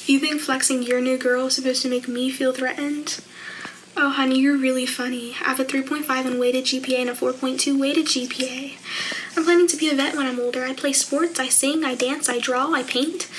You think flexing your new girl is supposed to make me feel threatened? Oh honey, you're really funny. I have a 3.5 in weighted GPA and a 4.2 weighted GPA. I'm planning to be a vet when I'm older. I play sports, I sing, I dance, I draw, I paint.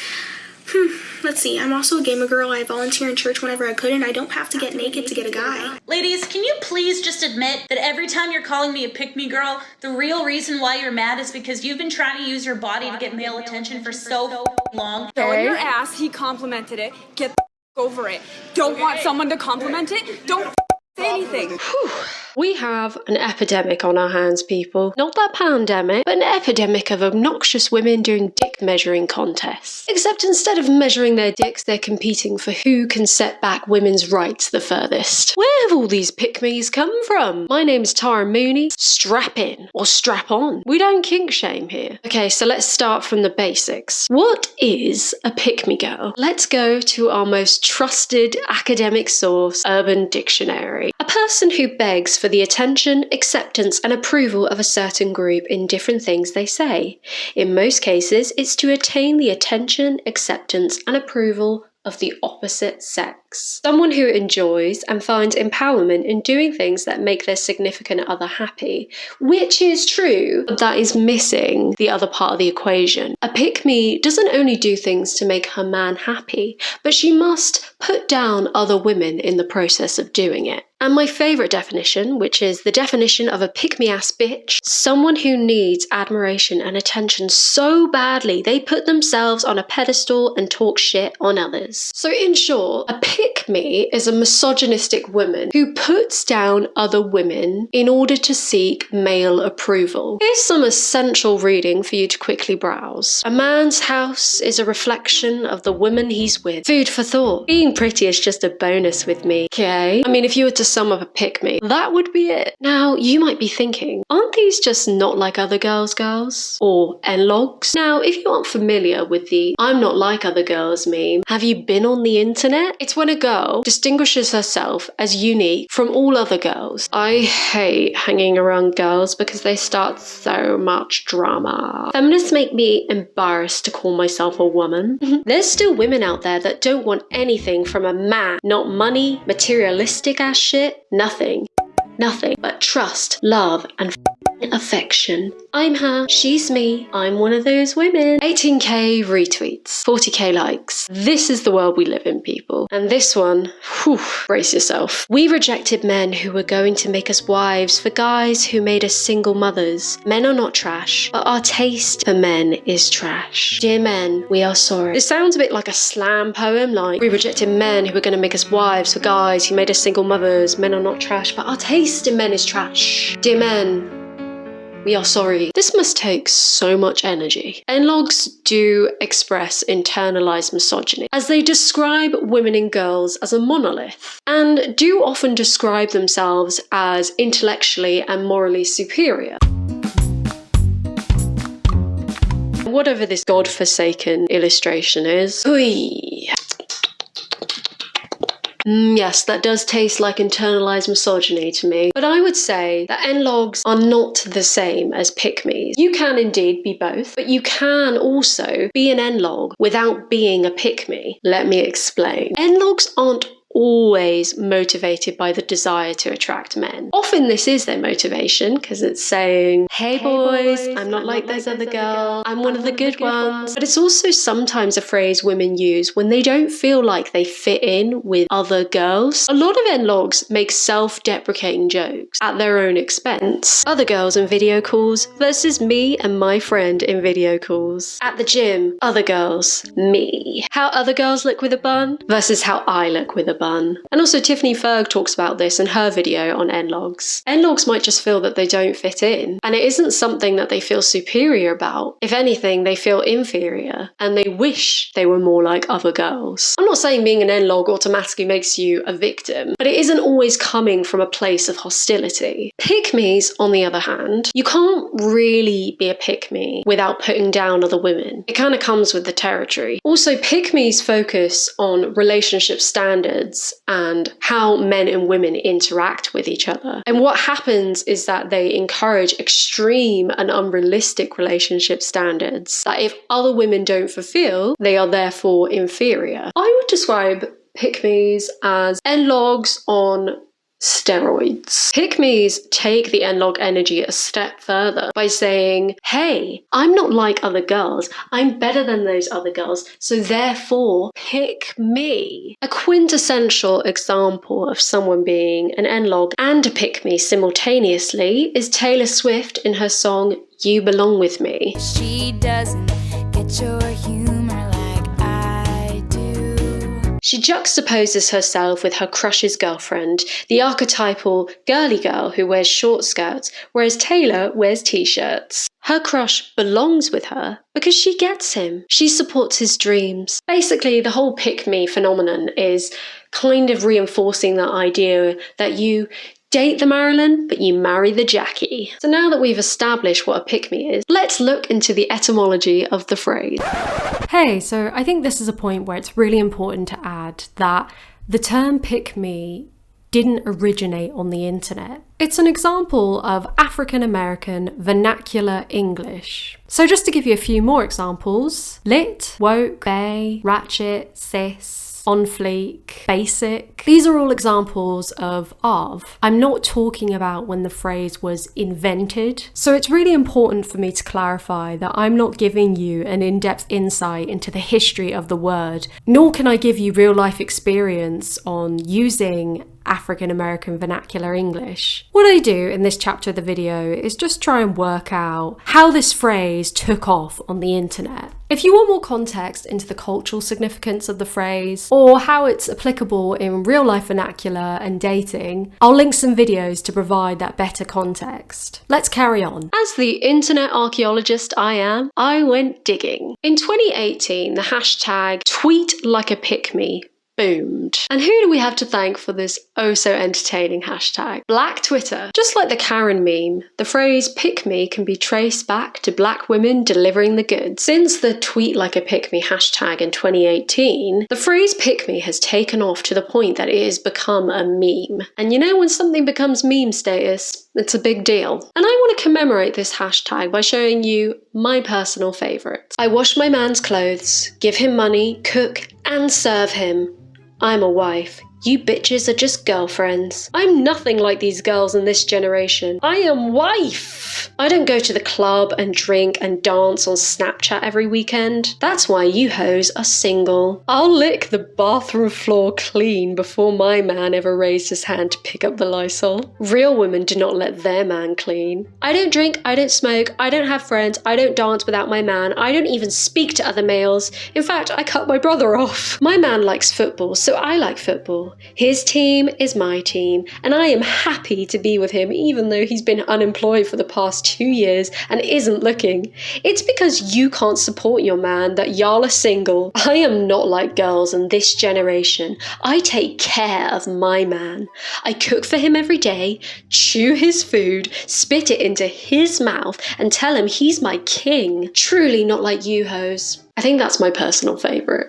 Let's see, I'm also a gamer girl. I volunteer in church whenever I could, and I don't have to get naked to get a guy. Ladies, can you please just admit that every time you're calling me a pick-me girl, the real reason why you're mad is because you've been trying to use your body to get male attention for so long? Showing your ass, he complimented it. Get the over it. Don't want someone to compliment it? Don't say anything. Whew. We have an epidemic on our hands, people. Not that pandemic, but an epidemic of obnoxious women doing dick measuring contests. Except instead of measuring their dicks, they're competing for who can set back women's rights the furthest. Where have all these pick-me's come from? My name's Tara Mooney. Strap in or strap on. We don't kink shame here. Okay, so let's start from the basics. What is a pick-me girl? Let's go to our most trusted academic source, Urban Dictionary. A person who begs for the attention, acceptance, and approval of a certain group in different things they say. In most cases, it's to attain the attention, acceptance, and approval of the opposite sex. Someone who enjoys and finds empowerment in doing things that make their significant other happy, which is true, but that is missing the other part of the equation. A pick-me doesn't only do things to make her man happy, but she must put down other women in the process of doing it. And my favourite definition, which is the definition of a pick-me-ass bitch, someone who needs admiration and attention so badly they put themselves on a pedestal and talk shit on others. So in short, a pick-me is a misogynistic woman who puts down other women in order to seek male approval. Here's some essential reading for you to quickly browse. A man's house is a reflection of the woman he's with. Food for thought. Being pretty is just a bonus with me, okay? I mean, if you were to sum up a pick-me, that would be it. Now, you might be thinking, aren't these just not like other girls? Or NLOGs? Now, if you aren't familiar with the I'm not like other girls meme, have you been on the internet? It's when a girl distinguishes herself as unique from all other girls. I hate hanging around girls because they start so much drama. Feminists make me embarrassed to call myself a woman. There's still women out there that don't want anything from a man. Not money, materialistic ass shit, nothing but trust, love, and affection. I'm her, she's me, I'm one of those women. 18k retweets, 40k likes. This is the world we live in, people. And this one, whew, brace yourself. We rejected men who were going to make us wives for guys who made us single mothers. Men are not trash, but our taste for men is trash. Dear men, we are sorry. This sounds a bit like a slam poem, like we rejected men who were going to make us wives for guys who made us single mothers. Men are not trash, but our taste in men is trash. Dear men, we are sorry. This must take so much energy. NLOGs do express internalized misogyny, as they describe women and girls as a monolith, and do often describe themselves as intellectually and morally superior. Whatever this godforsaken illustration is. Oy. Yes, that does taste like internalized misogyny to me. But I would say that NLOGs are not the same as pick-me's. You can indeed be both, but you can also be an NLOG without being a pick-me. Let me explain. NLOGs aren't always motivated by the desire to attract men. Often this is their motivation because it's saying, hey boys, I'm not like those other girls, I'm one of the good ones. But it's also sometimes a phrase women use when they don't feel like they fit in with other girls. A lot of NLOGs make self-deprecating jokes at their own expense. Other girls in video calls versus me and my friend in video calls. At the gym, other girls, me. How other girls look with a bun versus how I look with a bun. And also Tiffany Ferg talks about this in her video on NLOGs. NLOGs might just feel that they don't fit in, and it isn't something that they feel superior about. If anything, they feel inferior, and they wish they were more like other girls. I'm not saying being an NLOG automatically makes you a victim, but it isn't always coming from a place of hostility. Pick-me's, on the other hand, you can't really be a pick-me without putting down other women. It kind of comes with the territory. Also, pick-me's focus on relationship standards standards and how men and women interact with each other. And what happens is that they encourage extreme and unrealistic relationship standards that if other women don't fulfill, they are therefore inferior. I would describe pick-me's as NLOGs on steroids. Pick-me's take the NLOG energy a step further by saying, hey, I'm not like other girls, I'm better than those other girls, so therefore pick me. A quintessential example of someone being an NLOG and a pick-me simultaneously is Taylor Swift in her song You Belong With Me. She doesn't get your humor like I do. She juxtaposes herself with her crush's girlfriend, the archetypal girly girl who wears short skirts, whereas Taylor wears t-shirts. Her crush belongs with her because she gets him. She supports his dreams. Basically, the whole pick-me phenomenon is kind of reinforcing that idea that you date the Marilyn, but you marry the Jackie. So now that we've established what a pick-me is, let's look into the etymology of the phrase. Hey, so I think this is a point where it's really important to add that the term pick-me didn't originate on the internet. It's an example of African American vernacular English. So just to give you a few more examples, lit, woke, bae, ratchet, cis, on fleek, basic. These are all examples of AAVE. I'm not talking about when the phrase was invented. So it's really important for me to clarify that I'm not giving you an in-depth insight into the history of the word, nor can I give you real life experience on using African American vernacular English. What I do in this chapter of the video is just try and work out how this phrase took off on the internet. If you want more context into the cultural significance of the phrase or how it's applicable in real life vernacular and dating, I'll link some videos to provide that better context. Let's carry on. As the internet archaeologist I am, I went digging. In 2018, the hashtag tweetlikeapickme boomed. And who do we have to thank for this oh so entertaining hashtag? Black Twitter. Just like the Karen meme, the phrase pick me can be traced back to black women delivering the goods. Since the tweet like a pick me hashtag in 2018, the phrase pick me has taken off to the point that it has become a meme. And you know when something becomes meme status, it's a big deal. And I want to commemorate this hashtag by showing you my personal favourites. I wash my man's clothes, give him money, cook and serve him. I'm a wife. You bitches are just girlfriends. I'm nothing like these girls in this generation. I am wife. I don't go to the club and drink and dance on Snapchat every weekend. That's why you hoes are single. I'll lick the bathroom floor clean before my man ever raised his hand to pick up the Lysol. Real women do not let their man clean. I don't drink, I don't smoke, I don't have friends, I don't dance without my man, I don't even speak to other males. In fact, I cut my brother off. My man likes football, so I like football. His team is my team, and I am happy to be with him even though he's been unemployed for the past 2 years and isn't looking. It's because you can't support your man that y'all are single. I am not like girls in this generation. I take care of my man. I cook for him every day, chew his food, spit it into his mouth, and tell him he's my king. Truly not like you hoes. I think that's my personal favourite.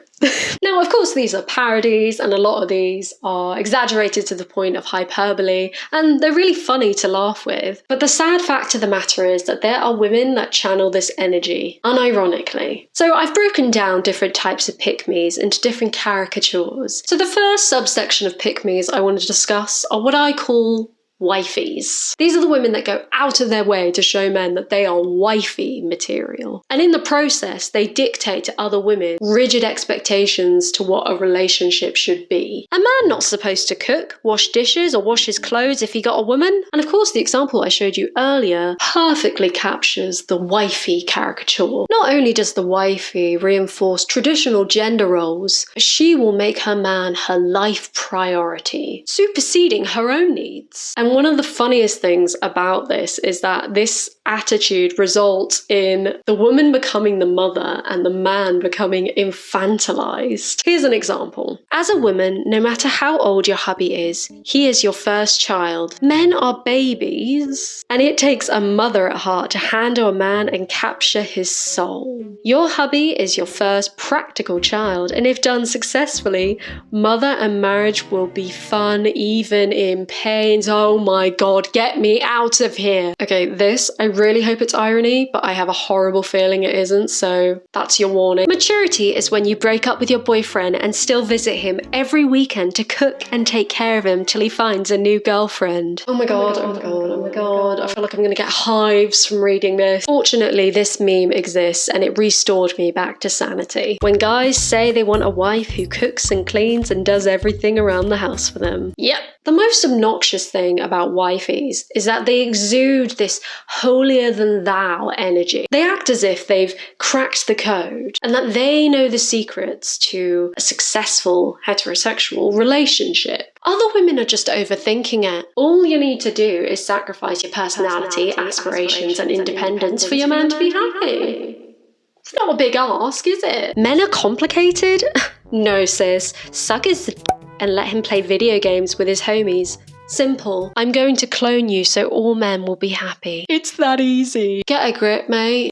Now, of course, these are parodies, and a lot of these are exaggerated to the point of hyperbole, and they're really funny to laugh with. But the sad fact of the matter is that there are women that channel this energy, unironically. So I've broken down different types of pick-me's into different caricatures. So the first subsection of pick-me's I want to discuss are what I call wifeys. These are the women that go out of their way to show men that they are wifey material. And in the process, they dictate to other women rigid expectations to what a relationship should be. A man not supposed to cook, wash dishes, or wash his clothes if he got a woman. And of course, the example I showed you earlier perfectly captures the wifey caricature. Not only does the wifey reinforce traditional gender roles, she will make her man her life priority, superseding her own needs. And one of the funniest things about this is that this attitude results in the woman becoming the mother and the man becoming infantilized. Here's an example. As a woman, no matter how old your hubby is, he is your first child. Men are babies, and it takes a mother at heart to handle a man and capture his soul. Your hubby is your first practical child, and if done successfully, mother and marriage will be fun even in pains. Oh my god, get me out of here. Okay, this, I really hope it's irony, but I have a horrible feeling it isn't, so that's your warning. Maturity is when you break up with your boyfriend and still visit him every weekend to cook and take care of him till he finds a new girlfriend. Oh my god, oh my god, oh my god. I feel like I'm gonna get hives from reading this. Fortunately, this meme exists and it restored me back to sanity. When guys say they want a wife who cooks and cleans and does everything around the house for them. Yep. The most obnoxious thing about wifeys is that they exude this holier than thou energy. They act as if they've cracked the code and that they know the secrets to a successful heterosexual relationship. Other women are just overthinking it. All you need to do is sacrifice your personality, aspirations, and independence for your man to be happy. It's not a big ask, is it? Men are complicated? No, sis. Suck his and let him play video games with his homies. Simple. I'm going to clone you so all men will be happy. It's that easy. Get a grip, mate.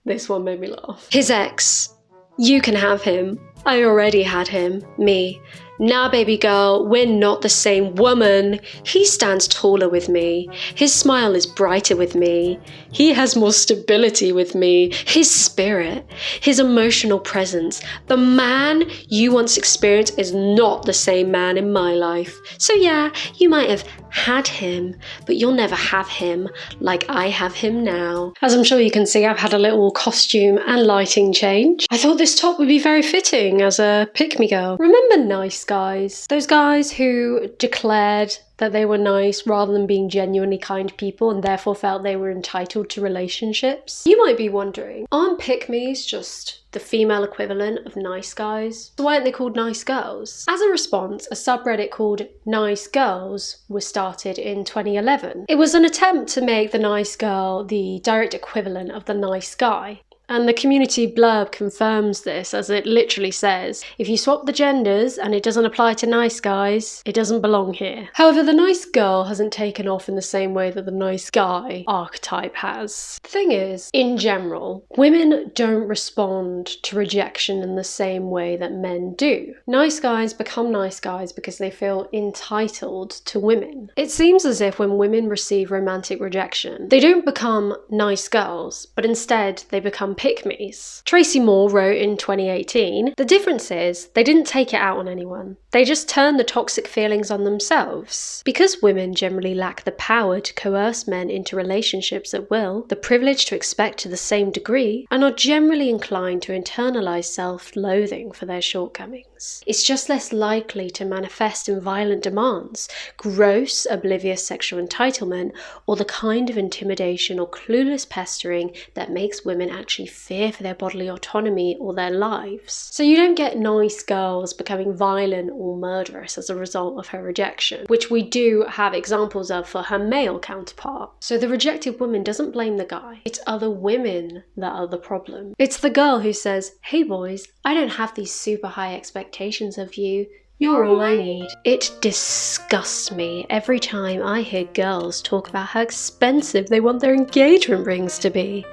This one made me laugh. His ex. You can have him. I already had him. Me. Nah, baby girl, we're not the same woman. He stands taller with me. His smile is brighter with me. He has more stability with me. His spirit, his emotional presence. The man you once experienced is not the same man in my life. So yeah, you might have had him, but you'll never have him like I have him now. As I'm sure you can see, I've had a little costume and lighting change. I thought this top would be very fitting as a pick-me girl. Remember nice guys? Those guys who declared that they were nice rather than being genuinely kind people and therefore felt they were entitled to relationships? You might be wondering, aren't pick-me's just the female equivalent of nice guys? So why aren't they called nice girls? As a response, a subreddit called Nice Girls was started in 2011. It was an attempt to make the nice girl the direct equivalent of the nice guy. And the community blurb confirms this, as it literally says, if you swap the genders and it doesn't apply to nice guys, it doesn't belong here. However, the nice girl hasn't taken off in the same way that the nice guy archetype has. The thing is, in general, women don't respond to rejection in the same way that men do. Nice guys become nice guys because they feel entitled to women. It seems as if when women receive romantic rejection, they don't become nice girls, but instead they become pick-me's. Tracy Moore wrote in 2018, the difference is they didn't take it out on anyone. They just turned the toxic feelings on themselves. Because women generally lack the power to coerce men into relationships at will, the privilege to expect to the same degree, and are generally inclined to internalize self-loathing for their shortcomings. It's just less likely to manifest in violent demands, gross, oblivious sexual entitlement, or the kind of intimidation or clueless pestering that makes women actually fear for their bodily autonomy or their lives. So you don't get nice girls becoming violent or murderous as a result of her rejection, which we do have examples of for her male counterpart. So the rejected woman doesn't blame the guy. It's other women that are the problem. It's the girl who says, hey boys, I don't have these super high expectations of you. You're all I need. It disgusts me every time I hear girls talk about how expensive they want their engagement rings to be.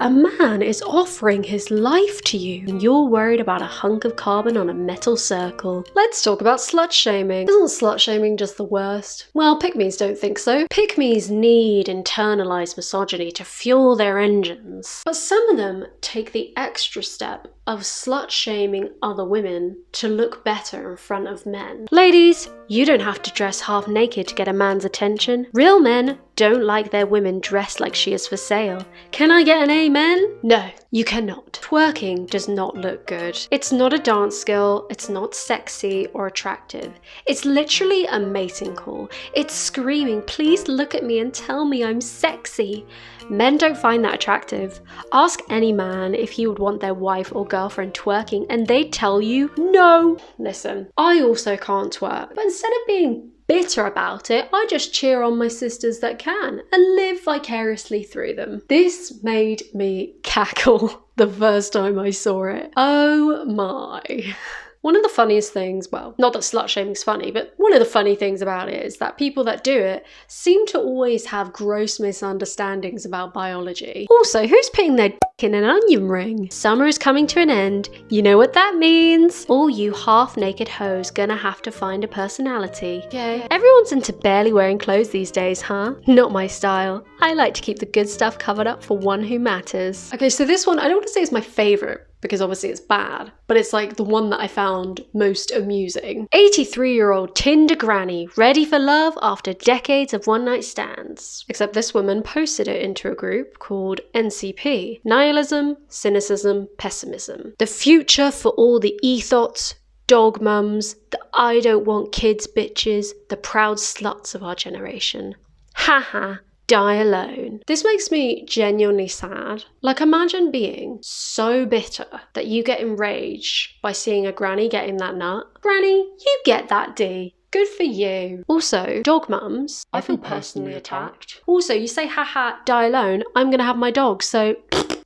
A man is offering his life to you and you're worried about a hunk of carbon on a metal circle. Let's talk about slut shaming. Isn't slut shaming just the worst? Well, pick-me's don't think so. Pick-me's need internalized misogyny to fuel their engines. But some of them take the extra step of slut shaming other women to look better in front of men. Ladies, you don't have to dress half naked to get a man's attention. Real men don't like their women dressed like she is for sale. Can I get an amen? No, you cannot. Twerking does not look good. It's not a dance skill, it's not sexy or attractive. It's literally a mating call. It's screaming, please look at me and tell me I'm sexy. Men don't find that attractive. Ask any man if he would want their wife or girlfriend twerking and they'd tell you no. Listen, I also can't twerk, but instead of being bitter about it. I just cheer on my sisters that can and live vicariously through them. This made me cackle the first time I saw it. Oh my. One of the funniest things, well, not that slut shaming's funny, but one of the funny things about it is that people that do it seem to always have gross misunderstandings about biology. Also, who's putting their dick in an onion ring? Summer is coming to an end. You know what that means? All you half-naked hoes gonna have to find a personality. Okay. Everyone's into barely wearing clothes these days, huh? Not my style. I like to keep the good stuff covered up for one who matters. Okay, so this one, I don't want to say is my favorite, because obviously it's bad, but it's like the one that I found most amusing. 83-year-old Tinder granny, ready for love after decades of one-night stands. Except this woman posted it into a group called NCP, Nihilism, Cynicism, Pessimism. The future for all the ethots, dog mums, the I don't want kids bitches, the proud sluts of our generation. Haha. Die alone. This makes me genuinely sad. Like, imagine being so bitter that you get enraged by seeing a granny getting that nut. Granny, you get that D. Good for you. Also, dog mums, I feel personally attacked. Also, you say haha, die alone, I'm gonna have my dog, so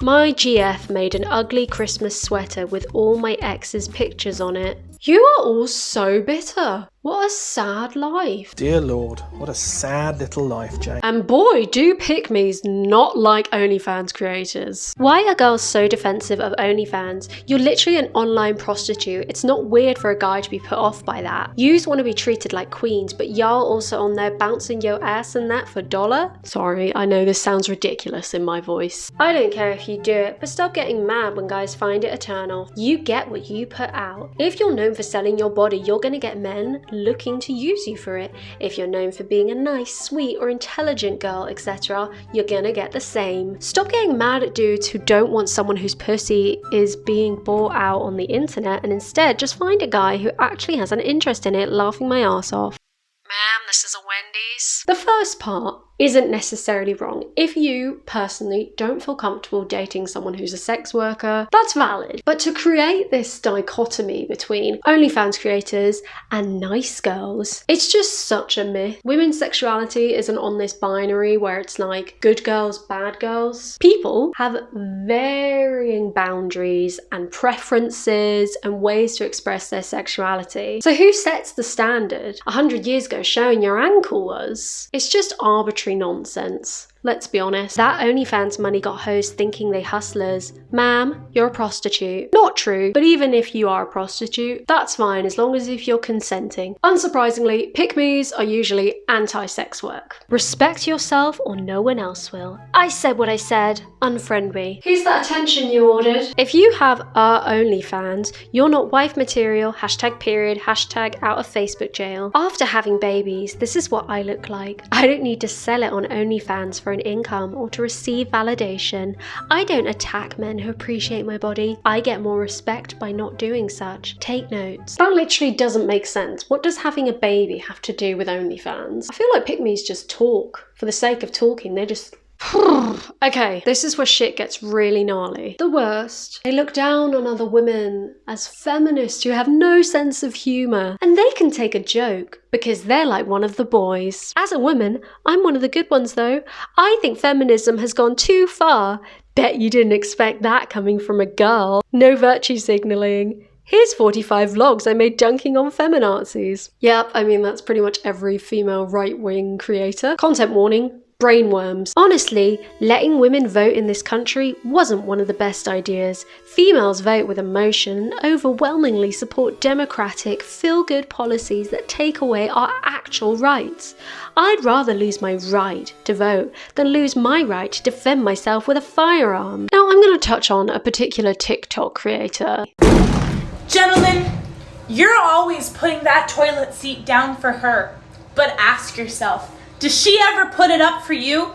my GF made an ugly Christmas sweater with all my ex's pictures on it. You are all so bitter. What a sad life. Dear Lord, what a sad little life, Jane. And boy, do pick-me's not like OnlyFans creators. Why are girls so defensive of OnlyFans? You're literally an online prostitute. It's not weird for a guy to be put off by that. Yous want to be treated like queens, but y'all also on there bouncing your ass and that for dollar? Sorry, I know this sounds ridiculous in my voice. I don't care if you do it, but stop getting mad when guys find it eternal. You get what you put out. If you're known for selling your body, you're gonna get men looking to use you for it. If you're known for being a nice, sweet, or intelligent girl, etc., you're gonna get the same. Stop getting mad at dudes who don't want someone whose pussy is being bought out on the internet, and instead just find a guy who actually has an interest in it, laughing my ass off. Ma'am, this is a Wendy's. The first part isn't necessarily wrong. If you personally don't feel comfortable dating someone who's a sex worker, that's valid. But to create this dichotomy between OnlyFans creators and nice girls, it's just such a myth. Women's sexuality isn't on this binary where it's like good girls, bad girls. People have varying boundaries and preferences and ways to express their sexuality. So who sets the standard? 100 years ago, showing your ankle was. It's just arbitrary nonsense. Let's be honest, that OnlyFans money got hoes thinking they hustlers. Ma'am, you're a prostitute. Not true, but even if you are a prostitute, that's fine as long as if you're consenting. Unsurprisingly, pick-me's are usually anti-sex work. Respect yourself or no one else will. I said what I said, unfriend me. Here's that attention you ordered. If you have our OnlyFans, you're not wife material, #period, #out of Facebook jail. After having babies, this is what I look like. I don't need to sell it on OnlyFans for an income or to receive validation. I don't attack men who appreciate my body. I get more respect by not doing such. Take notes. That literally doesn't make sense. What does having a baby have to do with OnlyFans? I feel like pick-me's just talk. For the sake of talking, they just... Okay, this is where shit gets really gnarly. The worst. They look down on other women as feminists who have no sense of humour, and they can take a joke because they're like one of the boys. As a woman, I'm one of the good ones though. I think feminism has gone too far. Bet you didn't expect that coming from a girl. No virtue signalling. Here's 45 vlogs I made dunking on feminazis. Yep, I mean that's pretty much every female right-wing creator. Content warning. Brainworms. Honestly, letting women vote in this country wasn't one of the best ideas. Females vote with emotion and overwhelmingly support democratic, feel-good policies that take away our actual rights. I'd rather lose my right to vote than lose my right to defend myself with a firearm. Now I'm going to touch on a particular TikTok creator. Gentlemen, you're always putting that toilet seat down for her, but ask yourself, does she ever put it up for you?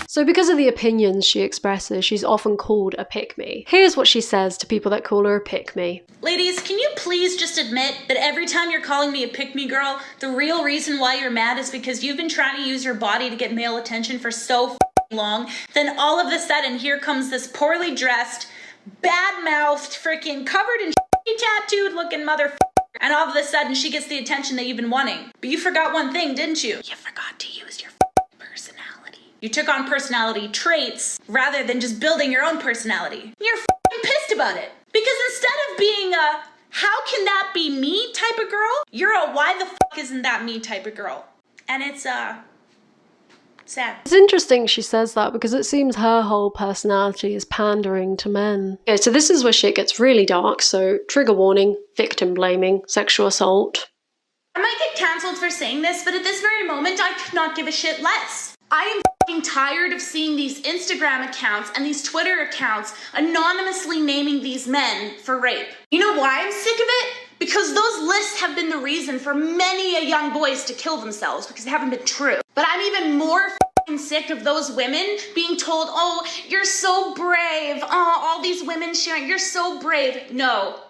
So because of the opinions she expresses, she's often called a pick-me. Here's what she says to people that call her a pick-me. Ladies, can you please just admit that every time you're calling me a pick-me girl, the real reason why you're mad is because you've been trying to use your body to get male attention for so long, then all of a sudden here comes this poorly dressed, bad-mouthed, freaking covered in tattooed looking motherfucker and all of a sudden she gets the attention that you've been wanting. But you forgot one thing, didn't you? You forgot to use your personality. You took on personality traits rather than just building your own personality. You're pissed about it. Because instead of being a how can that be me type of girl, you're a why the fuck isn't that me type of girl. And it's sad. It's interesting she says that because it seems her whole personality is pandering to men. Okay, so this is where shit gets really dark, so trigger warning, victim blaming, sexual assault. I might get cancelled for saying this, but at this very moment, I could not give a shit less. I am fucking tired of seeing these Instagram accounts and these Twitter accounts anonymously naming these men for rape. You know why I'm sick of it? Because those lists have been the reason for many a young boys to kill themselves because they haven't been true. But I'm even more fucking sick of those women being told, oh, you're so brave. Oh, all these women sharing, you're so brave. No,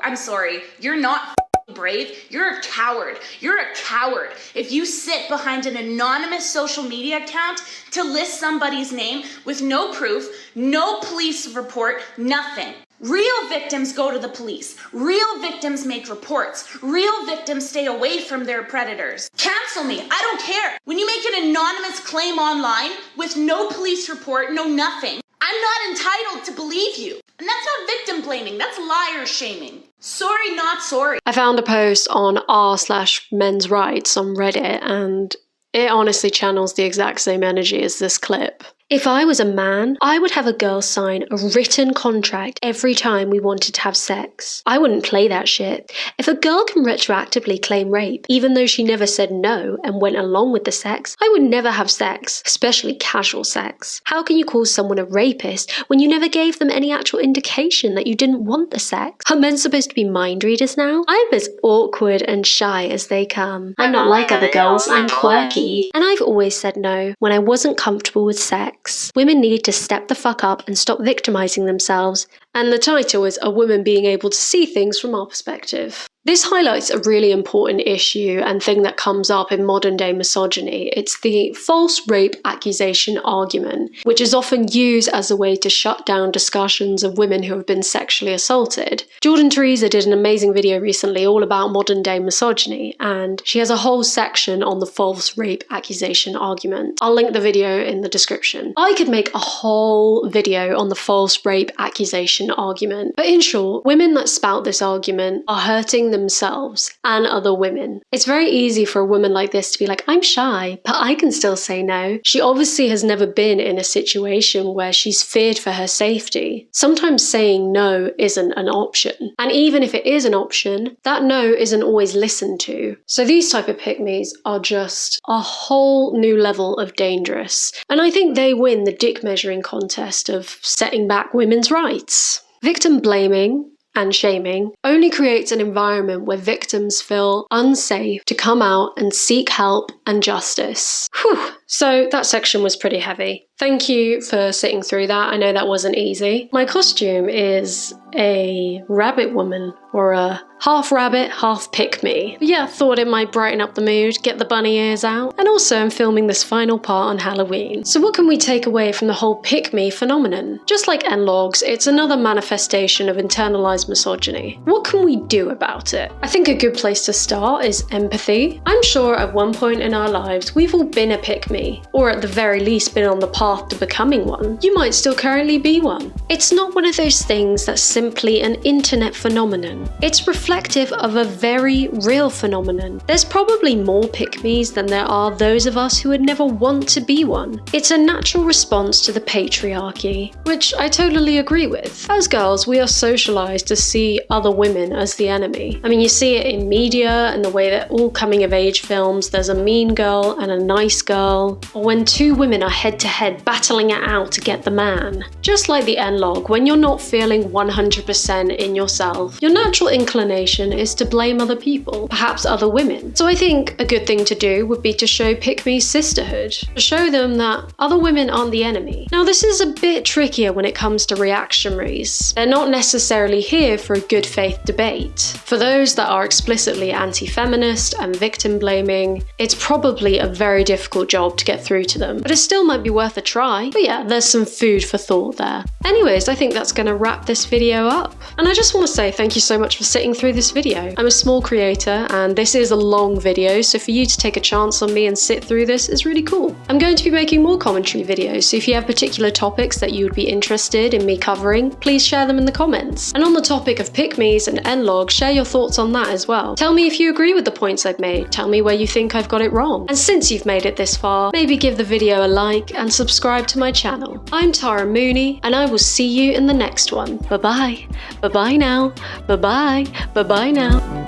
I'm sorry. You're not brave. You're a coward. You're a coward if you sit behind an anonymous social media account to list somebody's name with no proof, no police report, nothing. Real victims go to the police. Real victims make reports. Real victims stay away from their predators. Cancel me. I don't care. When you make an anonymous claim online with no police report, no nothing, I'm not entitled to believe you. And that's not victim blaming, that's liar shaming. Sorry, not sorry. I found a post on r/men's rights on Reddit and it honestly channels the exact same energy as this clip. If I was a man, I would have a girl sign a written contract every time we wanted to have sex. I wouldn't play that shit. If a girl can retroactively claim rape, even though she never said no and went along with the sex, I would never have sex, especially casual sex. How can you call someone a rapist when you never gave them any actual indication that you didn't want the sex? Are men supposed to be mind readers now? I'm as awkward and shy as they come. I'm not like other girls, I'm quirky. And I've always said no when I wasn't comfortable with sex. Women need to step the fuck up and stop victimizing themselves. And the title is A Woman Being Able to See Things from Our Perspective. This highlights a really important issue and thing that comes up in modern day misogyny. It's the false rape accusation argument, which is often used as a way to shut down discussions of women who have been sexually assaulted. Jordan Teresa did an amazing video recently all about modern day misogyny, and she has a whole section on the false rape accusation argument. I'll link the video in the description. I could make a whole video on the false rape accusation argument, but in short, women that spout this argument are hurting themselves and other women. It's very easy for a woman like this to be like, I'm shy, but I can still say no. She obviously has never been in a situation where she's feared for her safety. Sometimes saying no isn't an option. And even if it is an option, that no isn't always listened to. So these type of pick-me's are just a whole new level of dangerous. And I think they win the dick measuring contest of setting back women's rights. Victim blaming and shaming only creates an environment where victims feel unsafe to come out and seek help and justice. Whew. So that section was pretty heavy. Thank you for sitting through that. I know that wasn't easy. My costume is a rabbit woman, or a half rabbit, half pick-me. Yeah, thought it might brighten up the mood, get the bunny ears out, and also I'm filming this final part on Halloween. So what can we take away from the whole pick-me phenomenon? Just like NLOGs, it's another manifestation of internalized misogyny. What can we do about it? I think a good place to start is empathy. I'm sure at one point in our lives we've all been a pick-me, or at the very least been on the path to becoming one. You might still currently be one. It's not one of those things that's simply an internet phenomenon. It's reflective of a very real phenomenon. There's probably more pick-me's than there are those of us who would never want to be one. It's a natural response to the patriarchy, which I totally agree with. As girls, we are socialized to see other women as the enemy. I mean, you see it in media and the way that all coming-of-age films, there's a mean girl and a nice girl, or when two women are head-to-head battling it out to get the man. Just like the NLOG, when you're not feeling 100% in yourself, your natural inclination is to blame other people, perhaps other women. So I think a good thing to do would be to show pick-me sisterhood, to show them that other women aren't the enemy. Now this is a bit trickier when it comes to reactionaries. They're not necessarily here for a good faith debate. For those that are explicitly anti-feminist and victim blaming, it's probably a very difficult job NLOG to get through to them, but it still might be worth a try. But yeah, there's some food for thought there. Anyways, I think that's gonna wrap this video up. And I just want to say thank you so much for sitting through this video. I'm a small creator and this is a long video, so for you to take a chance on me and sit through this is really cool. I'm going to be making more commentary videos, so if you have particular topics that you would be interested in me covering, please share them in the comments. And on the topic of pick-me's and NLOGs, share your thoughts on that as well. Tell me if you agree with the points I've made, tell me where you think I've got it wrong. And since you've made it this far, maybe give the video a like and subscribe to my channel. I'm Tara Mooney, and I will see you in the next one. Bye bye. Bye bye now. Bye bye. Bye bye now.